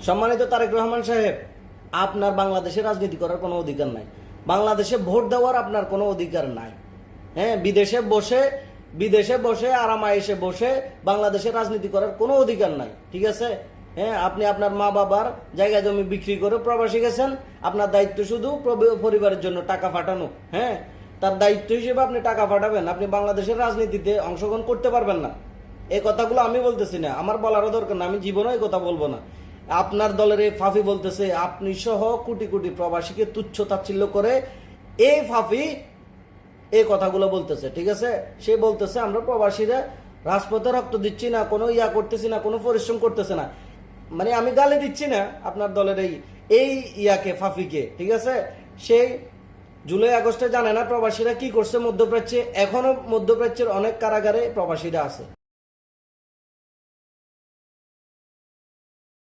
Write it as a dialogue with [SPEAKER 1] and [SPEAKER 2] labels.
[SPEAKER 1] সম্মানিত তারেক রহমান সাহেব, আপনার বাংলাদেশে রাজনীতি করার কোনো অধিকার নাই। বাংলাদেশে ভোট দেওয়ার আপনার কোনো অধিকার নাই। হ্যাঁ, বিদেশে বসে আরামায়েশে বসে বাংলাদেশে রাজনীতি করার কোনো অধিকার নাই। ঠিক আছে? হ্যাঁ, আপনি আপনার মা বাবার জায়গা জমি বিক্রি করে প্রবাসী গেছেন। আপনার দায়িত্ব শুধু পরিবারের জন্য টাকা পাঠানো। হ্যাঁ, তার দায়িত্ব হিসেবে আপনি টাকা পাঠাবেন, আপনি বাংলাদেশের রাজনীতিতে অংশগ্রহণ করতে পারবেন না। এই কথাগুলো আমি বলতেছি না, আমার বলারও দরকার না, আমি জীবনেও এই কথা বলবো না। আপনার দলের এই ফাফি বলতেছে, আপনি সহ কোটি কোটি প্রবাসীকে তুচ্ছ তাচ্ছিল্য করে এই ফাফি এই কথাগুলো বলতেছে। ঠিক আছে? সে বলতেছে আমরা প্রবাসীরা রাজপথে রক্ত দিচ্ছি না, কোনো ইয়া করতেছি না, কোনো পরিশ্রম করতেছে না। মানে আমি গালি দিচ্ছি না আপনার দলের এই ইয়াকে, ফাফিকে। ঠিক আছে? সেই জুলাই আগস্টে জানে না প্রবাসীরা কি করছে মধ্যপ্রাচ্যে। এখনো মধ্যপ্রাচ্যের অনেক কারাগারে প্রবাসীরা আছে।